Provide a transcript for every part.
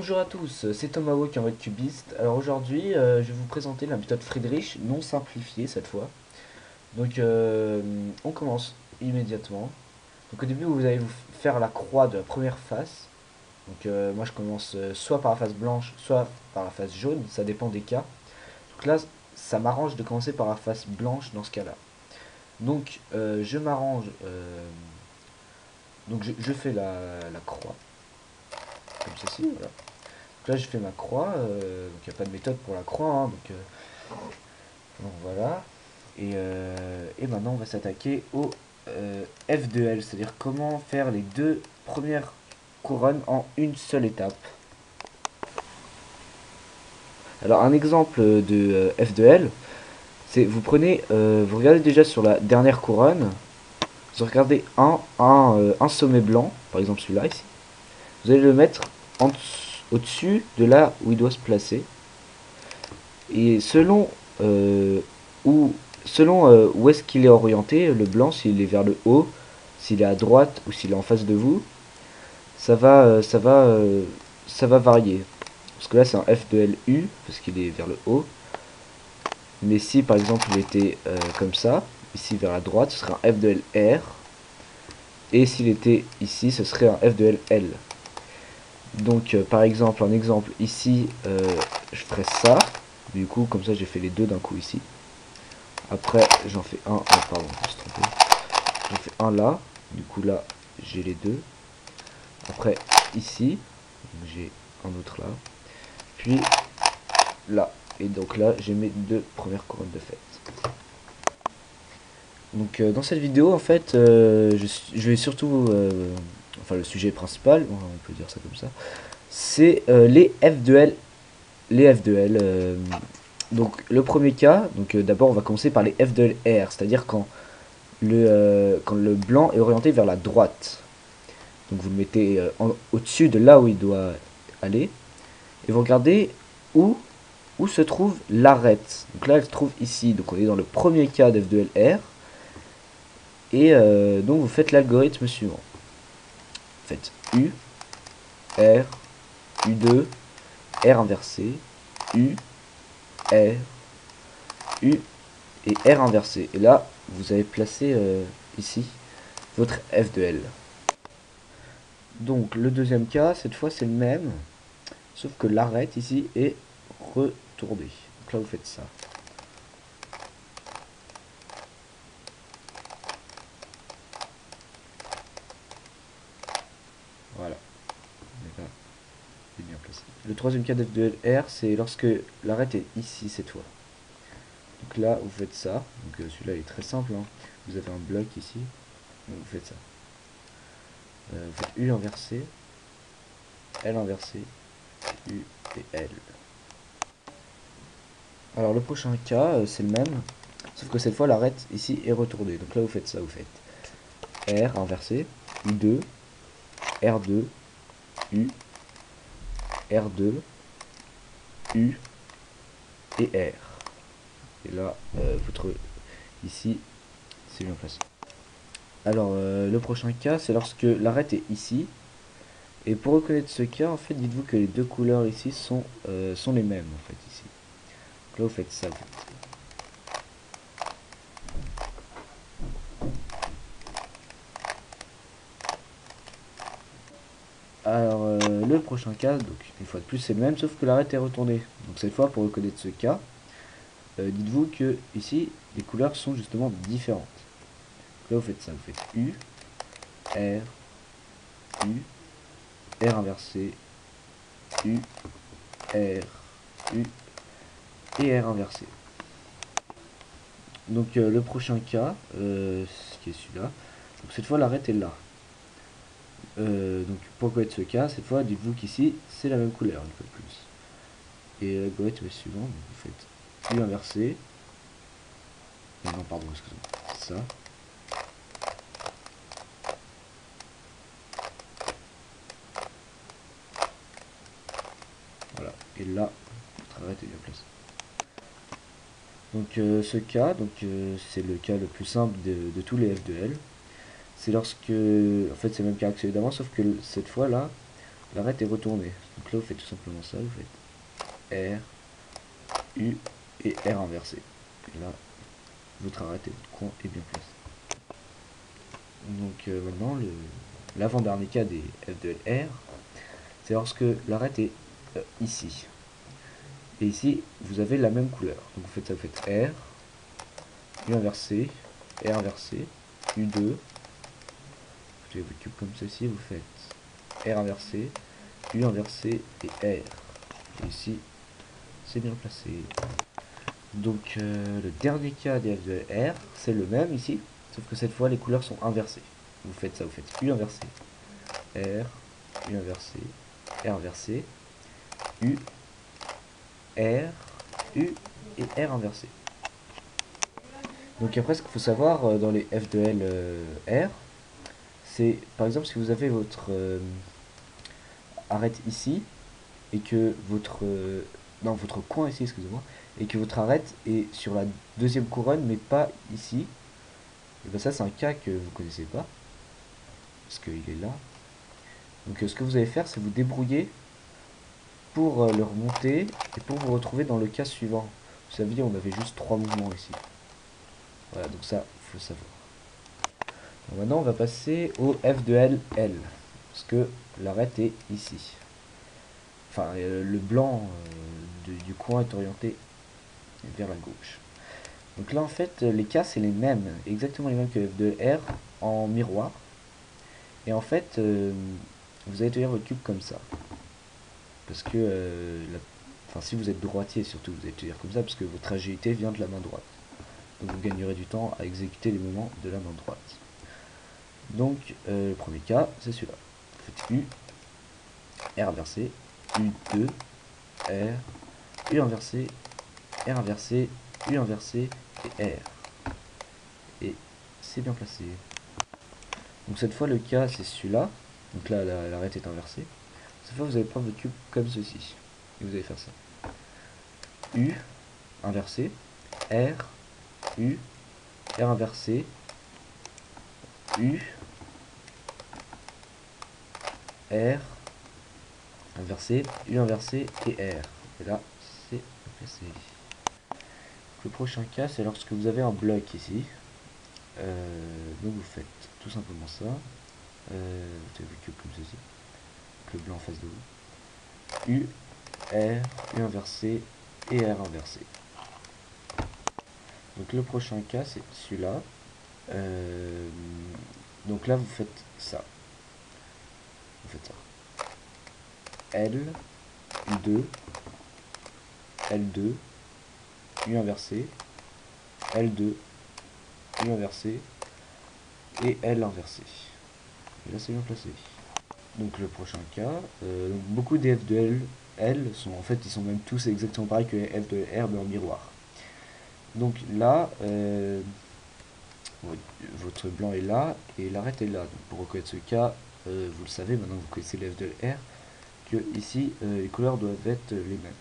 Bonjour à tous, c'est Thomas Walk en mode cubiste. Alors aujourd'hui, je vais vous présenter la méthode Friedrich, non simplifiée cette fois. Donc on commence immédiatement. Donc au début, vous allez vous faire la croix de la première face. Donc moi je commence soit par la face blanche, soit par la face jaune, ça dépend des cas. Donc là, ça m'arrange de commencer par la face blanche dans ce cas-là. Donc je m'arrange, donc je fais la croix, comme ceci, voilà. Là, je fais ma croix, donc il n'y a pas de méthode pour la croix, hein, donc voilà. Et maintenant, on va s'attaquer au F2L, c'est-à-dire comment faire les deux premières couronnes en une seule étape. Alors, un exemple de F2L, c'est vous regardez déjà sur la dernière couronne, vous regardez un sommet blanc, par exemple celui-là ici, vous allez le mettre au-dessus de là où il doit se placer. Et euh, où, selon où est-ce qu'il est orienté, le blanc, s'il est vers le haut, s'il est à droite ou s'il est en face de vous, ça va varier. Parce que là, c'est un F de LU, parce qu'il est vers le haut. Mais si, par exemple, il était comme ça, ici vers la droite, ce serait un F de LR. Et s'il était ici, ce serait un F de LL. Donc, par exemple, un exemple, ici, je ferais ça. Du coup, comme ça, j'ai fait les deux d'un coup ici. Après, j'en fais un. Oh, pardon, je me suis trompé. J'en fais un là. Du coup, là, j'ai les deux. Après, ici, j'ai un autre là. Puis là. Et donc là, j'ai mes deux premières couronnes de fête. Donc, dans cette vidéo, en fait, je vais surtout. Enfin, le sujet principal, on peut dire ça comme ça. C'est les F2L. Les F2L. Donc, le premier cas, donc d'abord, on va commencer par les F2LR, c'est-à-dire quand le blanc est orienté vers la droite. Donc vous le mettez au-dessus de là où il doit aller. Et vous regardez où, où se trouve l'arête. Donc là, elle se trouve ici. Donc on est dans le premier cas d'F2LR. Et donc vous faites l'algorithme suivant. Vous faites U, R, U2, R inversé, U, R, U et R inversé. Et là, vous avez placé ici votre F2L. Donc le deuxième cas, cette fois c'est le même, sauf que l'arête ici est retournée. Donc là vous faites ça. Voilà. C'est bien placé. Le troisième cas d'F2LR, c'est lorsque l'arête est ici cette fois. Donc là vous faites ça. Donc celui-là est très simple, hein. Vous avez un bloc ici. Donc vous faites ça. Vous faites U inversé, L inversé, U et L. Alors le prochain cas, c'est le même, sauf que cette fois l'arête ici est retournée. Donc là vous faites ça, vous faites R inversé, U2, R2, U, R2, U et R. Et là, ici, c'est bien placé. Alors le prochain cas, c'est lorsque l'arête est ici. Et pour reconnaître ce cas, en fait, dites-vous que les deux couleurs ici sont les mêmes, en fait, ici. Donc là, vous faites ça. Alors, le prochain cas, donc une fois de plus, c'est le même, sauf que l'arête est retournée. Donc cette fois, pour reconnaître ce cas, dites-vous que ici, les couleurs sont justement différentes. Donc là, vous faites ça, vous faites U, R, U, R inversé, U, R, U et R inversé. Donc le prochain cas, qui est celui-là, donc cette fois l'arête est là. Donc pour connaître ce cas, cette fois dites-vous qu'ici c'est la même couleur une fois de plus. Et l'algorithme suivant, donc vous faites U inversé. Non, non pardon, excusez-moi, ça. Voilà, et là, votre arête est bien placée. Donc ce cas, c'est le cas le plus simple de tous les F2L. C'est lorsque, en fait c'est le même cas que celui d'avant, sauf que cette fois là, l'arête est retournée. Donc là vous faites tout simplement ça, vous faites R, U et R inversé. Et là, votre arête et votre coin est bien placé. Donc maintenant, l'avant-dernier cas des F de R, c'est lorsque l'arête est ici. Et ici, vous avez la même couleur. Donc vous faites ça, vous faites R, U inversé, R inversé, U2. Vous avez votre cube comme ceci, vous faites R inversé, U inversé et R. Et ici, c'est bien placé. Donc le dernier cas des F de R, c'est le même ici, sauf que cette fois les couleurs sont inversées. Vous faites ça, vous faites U inversé, R, U inversé, R inversé, U, R, U et R inversé. Donc après ce qu'il faut savoir dans les F de L R, c'est par exemple si vous avez votre arête ici et que votre non votre coin ici excusez-moi et que votre arête est sur la deuxième couronne mais pas ici, et ben ça c'est un cas que vous connaissez pas parce qu'il est là. Donc ce que vous allez faire c'est vous débrouiller pour le remonter et pour vous retrouver dans le cas suivant. Vous saviez on avait juste 3 mouvements ici. Voilà, donc ça faut savoir. Donc maintenant on va passer au F de L L parce que l'arête est ici. Enfin le blanc du coin est orienté vers la gauche. Donc là en fait les cas c'est les mêmes, exactement les mêmes que F de R en miroir. Et en fait vous allez tenir votre cube comme ça. Parce que enfin, si vous êtes droitier surtout vous allez tenir comme ça parce que votre agilité vient de la main droite. Donc vous gagnerez du temps à exécuter les mouvements de la main droite. Donc le premier cas c'est celui-là. Vous faites U, R inversé, U2, R, U inversé, R inversé, U inversé et R. Et c'est bien placé. Donc cette fois le cas c'est celui-là. Donc là l'arête est inversée. Cette fois vous allez prendre votre cube comme ceci. Et vous allez faire ça. U inversé, R, U, R inversé, U, R, inversé, U inversé et R. Et là, c'est placé. Le prochain cas, c'est lorsque vous avez un bloc ici. Donc vous faites tout simplement ça. Vous avez le cube comme ceci. Avec le blanc en face de vous. U, R, U inversé et R inversé. Donc le prochain cas, c'est celui-là. Donc là, vous faites ça. Vous faites ça. L, U2, L2, U inversé, L2, U inversé et L inversé. Et là c'est bien placé. Donc le prochain cas, beaucoup des F de L sont en fait ils sont même tous exactement pareils que les F de R mais en miroir. Donc là, votre blanc est là et l'arête est là. Donc pour reconnaître ce cas, vous le savez, maintenant que vous connaissez les F de R, que ici les couleurs doivent être les mêmes.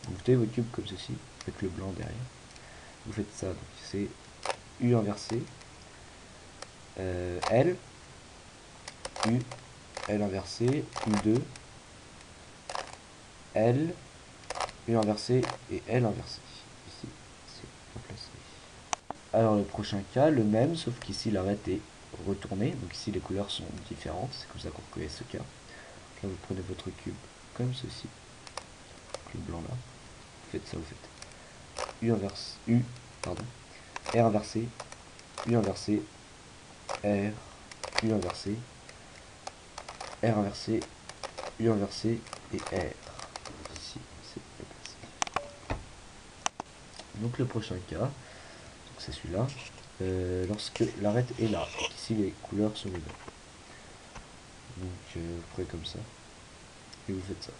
Donc vous tenez votre cube comme ceci, avec le blanc derrière. Vous faites ça, donc c'est U inversé, L, U, L inversé, U2, L, U inversé et L inversé. Ici, c'est bien placé. Alors le prochain cas, le même, sauf qu'ici l'arête est retournée, donc ici les couleurs sont différentes, c'est comme ça qu'on reconnaît ce cas. Donc là vous prenez votre cube comme ceci, le blanc là, vous faites ça, vous faites U inverse, U, pardon, R inversé, U inversé, R, U inversé, R inversé, U inversé et R. Ici, c'est bien placé. Donc le prochain cas, c'est celui-là, lorsque l'arête est là, ici les couleurs sont les mêmes. Donc vous prenez comme ça, et vous faites ça.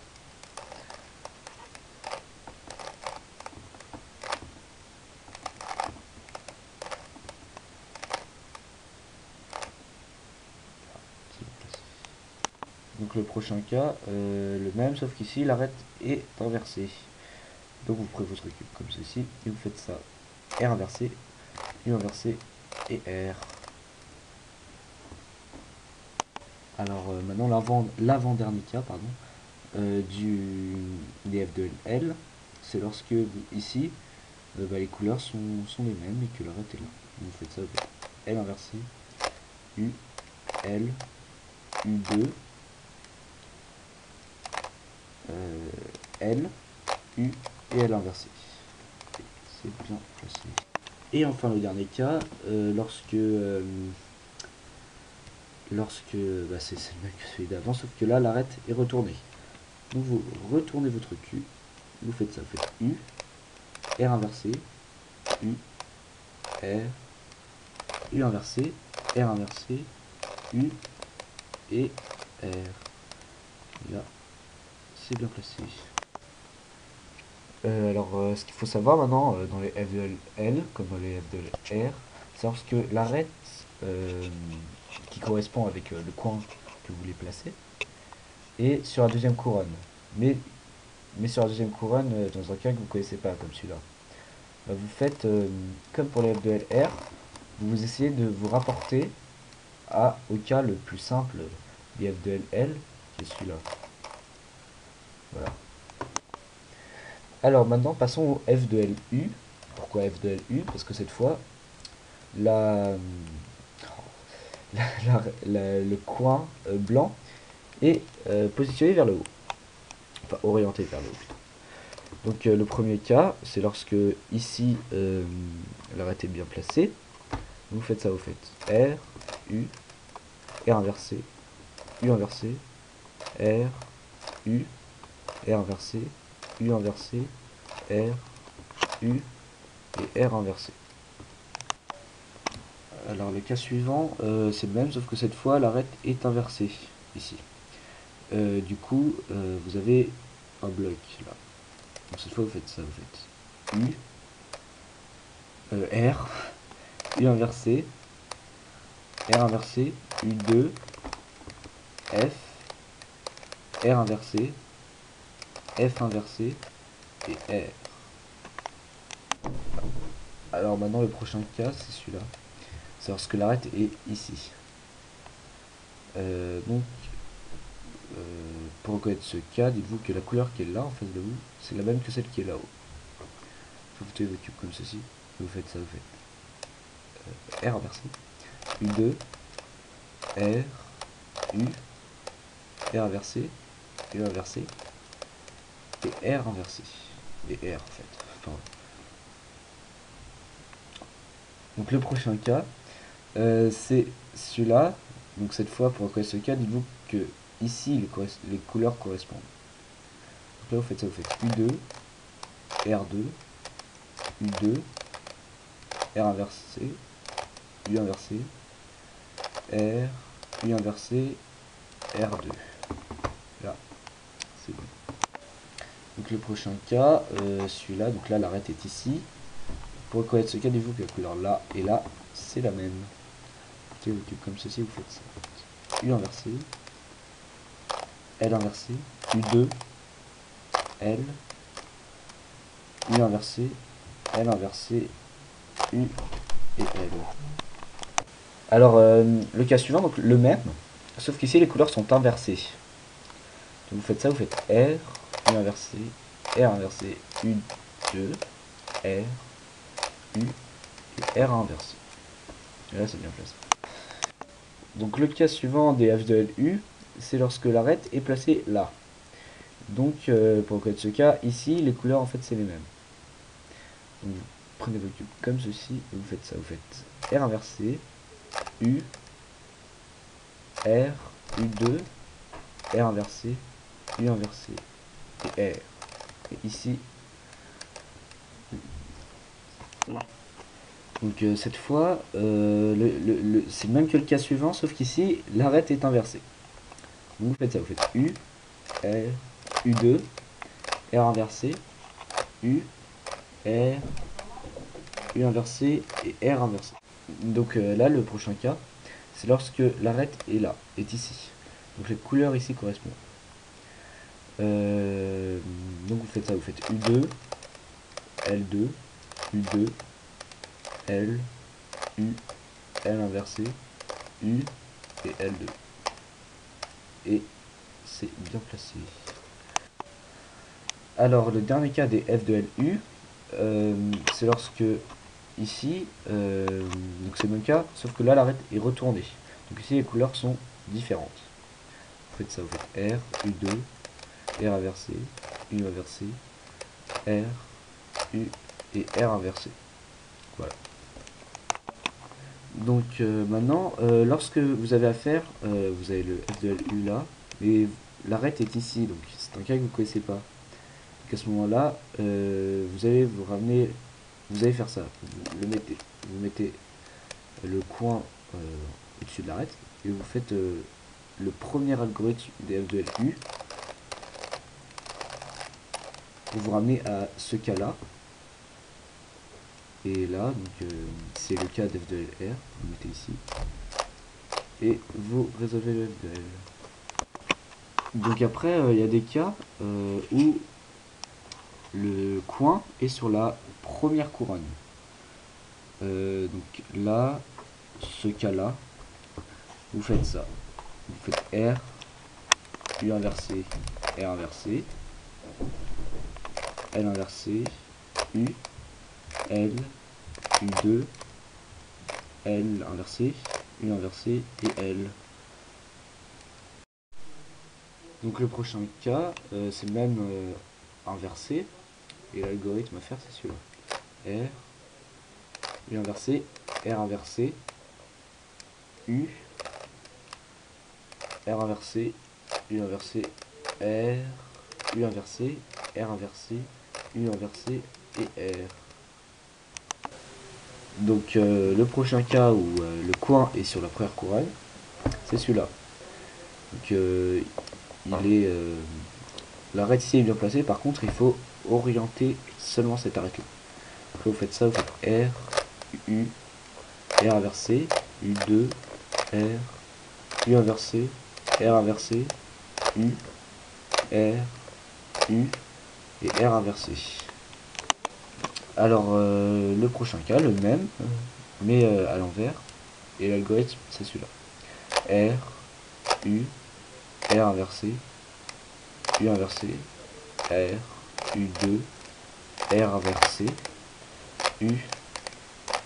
Donc le prochain cas, le même, sauf qu'ici l'arête est inversée. Donc vous prenez votre cube comme ceci, et vous faites ça. R inversé, U inversé et R. Alors maintenant l'avant-dernier cas, pardon. des f de L, c'est lorsque ici les couleurs sont les mêmes et que le reste est là. Donc vous faites ça, vous faites L inversé, U, L, U2, L, U et L inversé. C'est bien placé. Et enfin le dernier cas, lorsque c'est le même que celui d'avant, sauf que là l'arête est retournée. Donc vous retournez votre Q, vous faites ça, vous faites U, R inversé, U, R, U inversé, R inversé, U et R. Et là, c'est bien placé. Ce qu'il faut savoir maintenant dans les f de L comme dans les f de R, c'est lorsque l'arête qui correspond avec le coin que vous voulez placer est sur la deuxième couronne. Mais sur la deuxième couronne, dans un cas que vous ne connaissez pas, comme celui-là. Vous faites comme pour les f de L R, vous essayez de vous rapporter au cas le plus simple des f de L, qui est celui-là. Voilà. Alors maintenant passons au f de LU. Pourquoi f de LU? Parce que cette fois, le coin blanc est positionné vers le haut. Enfin orienté vers le haut plutôt. Donc le premier cas, c'est lorsque ici l'arête est bien placée. Vous faites ça, vous faites R, U, R inversé, U inversé, R, U, R inversé, U inversé, R, U et R inversé. Alors le cas suivant, c'est le même, sauf que cette fois l'arête est inversée, ici. Du coup, vous avez un bloc là. Donc cette fois vous faites ça, vous faites U, R, U inversé, R inversé, U2, F, R inversé, F inversé et R. Alors maintenant le prochain cas c'est celui-là. C'est lorsque l'arête est ici. Donc pour reconnaître ce cas, dites-vous que la couleur qui est là en face de vous, c'est la même que celle qui est là-haut. Vous faites vos cubes comme ceci, vous faites ça, vous faites R inversé, U2, R, U, R inversé, U inversé, et R inversé. Et R en fait. Enfin, donc le prochain cas, c'est celui-là. Donc cette fois, pour reconnaître ce cas, dites-vous que ici les couleurs correspondent. Donc là vous faites ça, vous faites U2, R2, U2, R inversé, U inversé, R, U inversé, R2. Là, c'est bon. Donc le prochain cas, celui-là, donc là l'arête est ici. Pour reconnaître ce cas, dites-vous que la couleur là et là, c'est la même. Vous faites comme ceci, vous faites ça. U inversé, L inversé, U2, L, U inversé, L inversé, U et L. Alors le cas suivant, donc le même, sauf qu'ici les couleurs sont inversées. Donc vous faites ça, vous faites R, U inversé, R inversé, U2, R, U et R inversé. Et là c'est bien placé. Donc le cas suivant des f de LU, c'est lorsque l'arête est placée là. Donc pour reconnaître ce cas, ici les couleurs en fait c'est les mêmes. Donc, vous prenez vos cubes comme ceci et vous faites ça. Vous faites R inversé, U, R, U2, R inversé, U inversé et R. Et ici, donc cette fois, c'est le même que le cas suivant, sauf qu'ici l'arête est inversée. Donc vous faites ça, vous faites U, R, U2, R inversé, U, R, U inversé et R inversé. Donc là, le prochain cas, c'est lorsque l'arête est là, est ici. Donc les couleurs ici correspondent. Donc vous faites ça, vous faites U2, L2, U2, L, U, L inversé, U et L2. Et c'est bien placé. Alors le dernier cas des f de LU, c'est lorsque ici, donc c'est le même cas, sauf que là l'arête est retournée. Donc ici les couleurs sont différentes. Vous faites ça, vous faites R, U2, R inversé, U inversé, R, U et R inversé. Voilà. Donc maintenant, lorsque vous avez affaire, vous avez le F de LU là, mais l'arête est ici, donc c'est un cas que vous ne connaissez pas. Donc à ce moment-là, vous allez vous ramener, vous allez faire ça, vous mettez le coin au-dessus de l'arête et vous faites le premier algorithme des F de LU pour vous ramener à ce cas-là. Et là, donc c'est le cas d'F de LR, vous le mettez ici et vous résolvez le F de L. Donc après, il y a des cas où le coin est sur la première couronne. Donc là, ce cas-là, vous faites ça. Vous faites R, U inversé, R inversé, L inversé, U, L, U2, L inversé, U inversé et L. Donc le prochain cas, c'est même inversé. Et l'algorithme à faire, c'est celui-là. R, U inversé, R inversé, U, R inversé, U inversé, R, U inversé, R inversé, U inversé et R. Donc le prochain cas où le coin est sur la première couronne, c'est celui-là. Donc il est l'arête ici est bien placée, par contre il faut orienter seulement cette arête là. Donc là vous faites ça, vous faites R, U, R inversé, U2, R, U inversé, R inversé, U, R, U et R inversé. Alors le prochain cas, le même, mais à l'envers, et l'algorithme c'est celui-là. R, U, R inversé, U inversé, R, U2, R inversé, U,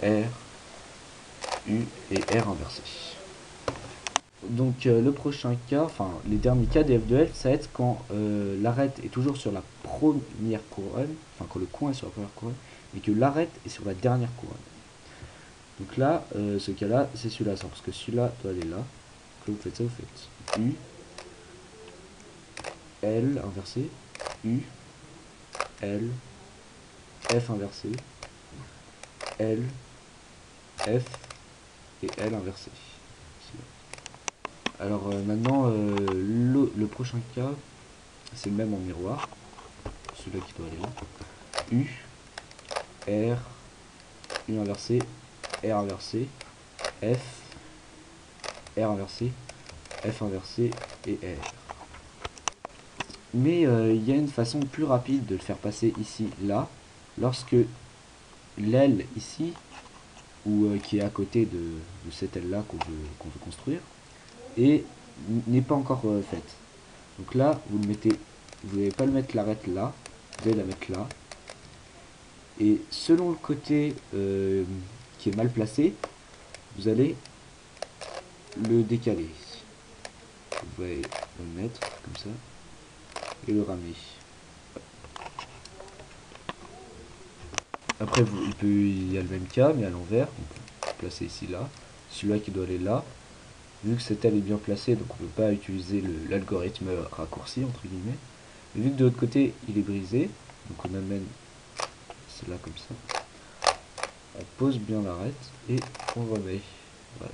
R, U et R inversé. Donc le prochain cas, enfin les derniers cas des F de L, ça va être quand l'arête est toujours sur la première couronne, enfin quand le coin est sur la première couronne, et que l'arête est sur la dernière couronne. Donc là, ce cas-là, c'est celui-là, parce que celui-là doit aller là. Donc là, vous faites ça, vous faites U, L inversé, U, L, F inversé, L, F et L inversé. Alors maintenant, le prochain cas, c'est le même en miroir. Celui-là qui doit aller là. U, R, U inversé, R inversé, F, R inversé, F inversé et R. Mais il y a une façon plus rapide de le faire passer ici, là, lorsque l'aile ici, ou qui est à côté de cette aile-là qu'on veut construire, et n'est pas encore faite. Donc là, vous le mettez, vous n'allez pas le mettre l'arête là, vous allez la mettre là. Et selon le côté qui est mal placé, vous allez le décaler. Vous allez le mettre comme ça et le ramener. Après, il y a le même cas, mais à l'envers. Donc, placer ici là. Celui-là qui doit aller là. Vu que cette aile est bien placée, donc on ne peut pas utiliser l'algorithme raccourci, entre guillemets. Mais vu que de l'autre côté, il est brisé, donc on amène celle-là comme ça. On pose bien l'arête et on remet. Voilà.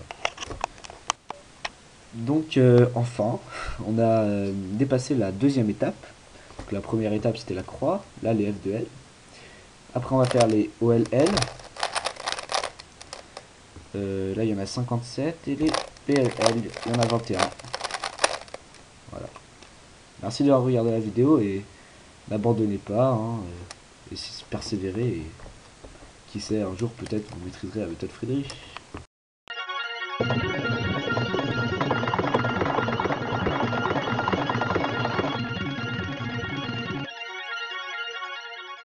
Donc enfin, on a dépassé la deuxième étape. Donc la première étape c'était la croix, là les F de L. Après on va faire les OLL. Là il y en a 57 et les PLL, il y en a 21. Voilà. Merci d'avoir regardé la vidéo et n'abandonnez pas, hein, et persévérez et qui sait un jour peut-être vous maîtriserez la méthode Friedrich.